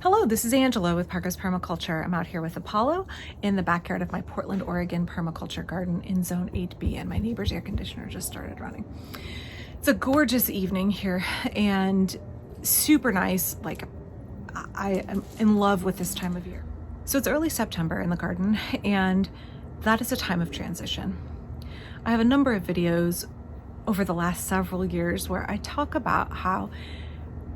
Hello, this is Angela with Parker's Permaculture. I'm out here with Apollo in the backyard of my Portland, Oregon permaculture garden in Zone 8B, and my neighbor's air conditioner just started running. It's a gorgeous evening here and super nice. Like, I am in love with this time of year. So it's early September in the garden, and that is a time of transition. I have a number of videos over the last several years where I talk about how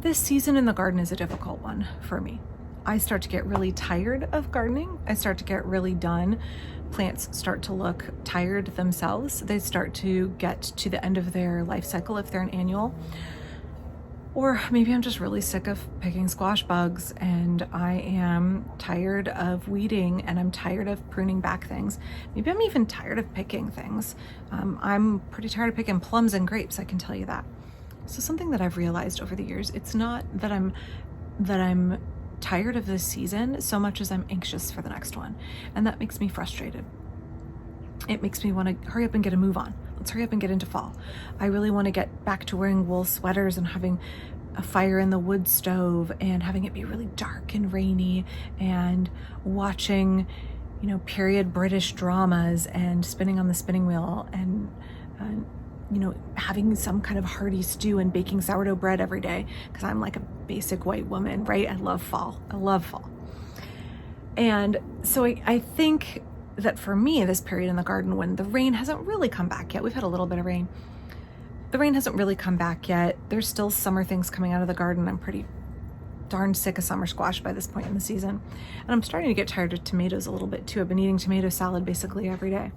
this season in the garden is a difficult one for me. I start to get really tired of gardening. I start to get really done. Plants start to look tired themselves. They start to get to the end of their life cycle if they're an annual. Or maybe I'm just really sick of picking squash bugs and I am tired of weeding and I'm tired of pruning back things. Maybe I'm even tired of picking things. I'm pretty tired of picking plums and grapes, I can tell you that. So something that I've realized over the years, it's not that I'm tired of this season so much as I'm anxious for the next one. And that makes me frustrated. It makes me want to hurry up and get a move on. Let's hurry up and get into fall. I really want to get back to wearing wool sweaters and having a fire in the wood stove and having it be really dark and rainy and watching, period British dramas and spinning on the spinning wheel and having some kind of hearty stew and baking sourdough bread every day because I'm like a basic white woman, right? I love fall. And so I think that for me, this period in the garden when the rain hasn't really come back yet, we've had a little bit of rain. The rain hasn't really come back yet. There's still summer things coming out of the garden. I'm pretty darn sick of summer squash by this point in the season. And I'm starting to get tired of tomatoes a little bit too. I've been eating tomato salad basically every day.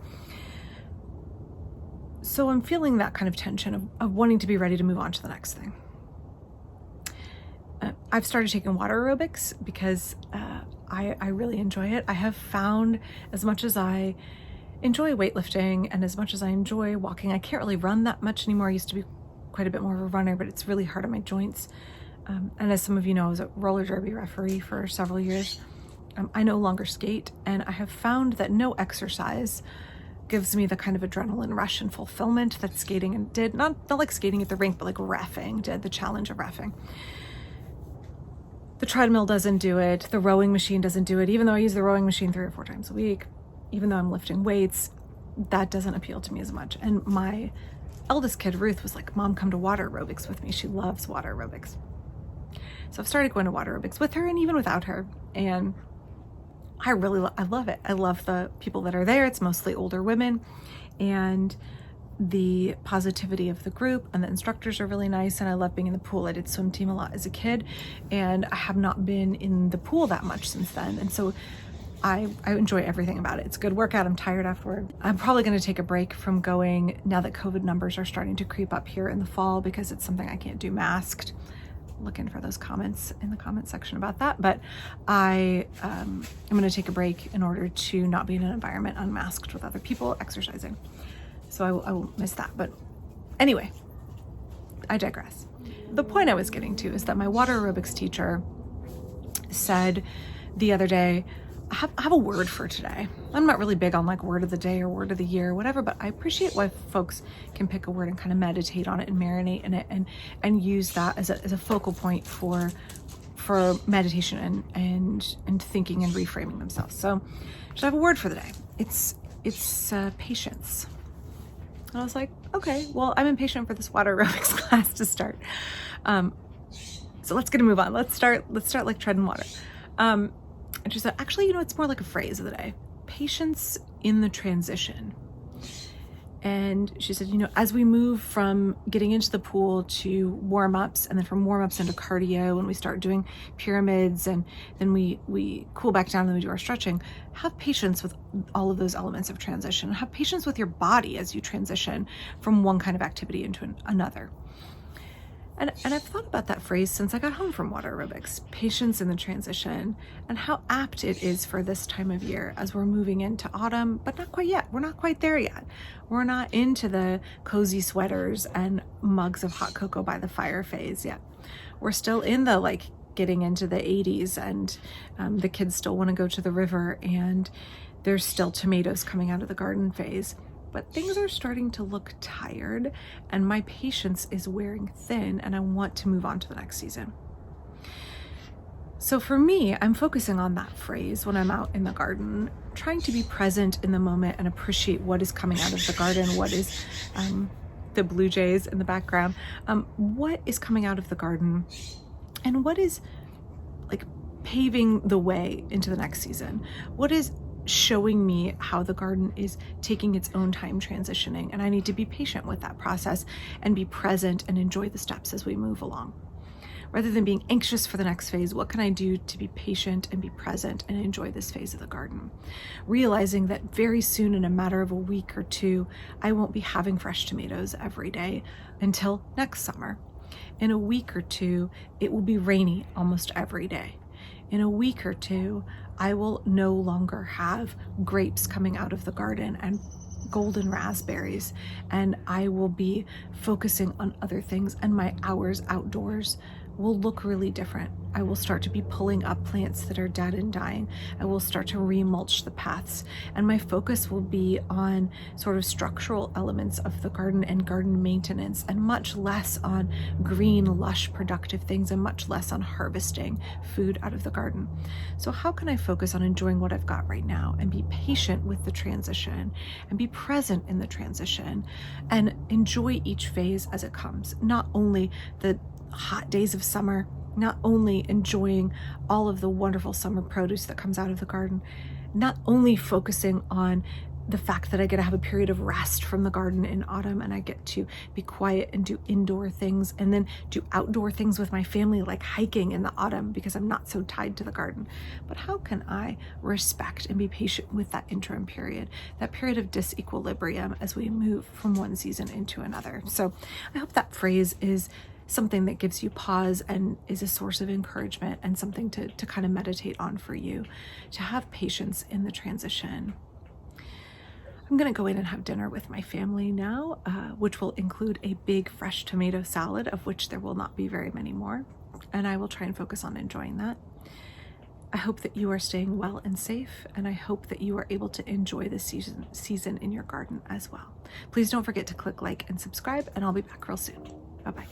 So I'm feeling that kind of tension of wanting to be ready to move on to the next thing. I've started taking water aerobics because I really enjoy it. I have found as much as I enjoy weightlifting and as much as I enjoy walking, I can't really run that much anymore. I used to be quite a bit more of a runner, but it's really hard on my joints. And as some of you know, I was a roller derby referee for several years. I no longer skate, and I have found that no exercise gives me the kind of adrenaline rush and fulfillment that skating did. Not like skating at the rink, but like reffing did, the challenge of reffing. The treadmill doesn't do it. The rowing machine doesn't do it. Even though I use the rowing machine 3 or 4 times a week, even though I'm lifting weights, that doesn't appeal to me as much. And my eldest kid, Ruth, was like, "Mom, come to water aerobics with me." She loves water aerobics. So I've started going to water aerobics with her and even without her. And I love it. I love the people that are there. It's mostly older women, and the positivity of the group and the instructors are really nice. And I love being in the pool. I did swim team a lot as a kid, and I have not been in the pool that much since then. And so I enjoy everything about it. It's a good workout. I'm tired afterward. I'm probably going to take a break from going now that COVID numbers are starting to creep up here in the fall because it's something I can't do masked. Looking for those comments in the comment section about that, but I'm going to take a break in order to not be in an environment unmasked with other people exercising. So I will miss that. But anyway, I digress. The point I was getting to is that my water aerobics teacher said the other day, I have a word for today. I'm not really big on like word of the day or word of the year or whatever, but I appreciate why folks can pick a word and kind of meditate on it and marinate in it and use that as a focal point for meditation and thinking and reframing themselves. So I have a word for the day. It's patience. And I was like, okay, well, I'm impatient for this water aerobics class to start. So let's get a move on. Let's start like treading water. And she said, actually, it's more like a phrase of the day. Patience in the transition. And she said, as we move from getting into the pool to warm-ups, and then from warm-ups into cardio, and we start doing pyramids, and then we cool back down and we do our stretching, have patience with all of those elements of transition. Have patience with your body as you transition from one kind of activity into another. And I've thought about that phrase since I got home from water aerobics, patience in the transition, and how apt it is for this time of year as we're moving into autumn, but not quite yet. We're not quite there yet. We're not into the cozy sweaters and mugs of hot cocoa by the fire phase yet. We're still in the getting into the 80s, and the kids still want to go to the river, and there's still tomatoes coming out of the garden phase. But things are starting to look tired, and my patience is wearing thin, and I want to move on to the next season. So for me, I'm focusing on that phrase when I'm out in the garden, trying to be present in the moment and appreciate what is coming out of the garden, what is the blue jays in the background, what is coming out of the garden, and what is like paving the way into the next season. What is showing me how the garden is taking its own time transitioning, and I need to be patient with that process and be present and enjoy the steps as we move along. Rather than being anxious for the next phase, what can I do to be patient and be present and enjoy this phase of the garden? Realizing that very soon, in a matter of a week or two, I won't be having fresh tomatoes every day until next summer. In a week or two, it will be rainy almost every day. In a week or two, I will no longer have grapes coming out of the garden and golden raspberries, and I will be focusing on other things, and my hours outdoors will look really different. I will start to be pulling up plants that are dead and dying. I will start to remulch the paths, and my focus will be on sort of structural elements of the garden and garden maintenance, and much less on green, lush, productive things, and much less on harvesting food out of the garden. So how can I focus on enjoying what I've got right now and be patient with the transition and be present in the transition and enjoy each phase as it comes? Not only the hot days of summer, not only enjoying all of the wonderful summer produce that comes out of the garden, not only focusing on the fact that I get to have a period of rest from the garden in autumn, and I get to be quiet and do indoor things and then do outdoor things with my family, like hiking in the autumn, because I'm not so tied to the garden. But how can I respect and be patient with that interim period, that period of disequilibrium as we move from one season into another? So I hope that phrase is something that gives you pause and is a source of encouragement and something to kind of meditate on for you, to have patience in the transition. I'm gonna go in and have dinner with my family now, which will include a big fresh tomato salad, of which there will not be very many more, and I will try and focus on enjoying that. I hope that you are staying well and safe, and I hope that you are able to enjoy this season in your garden as well. Please don't forget to click like and subscribe, and I'll be back real soon. Bye-bye.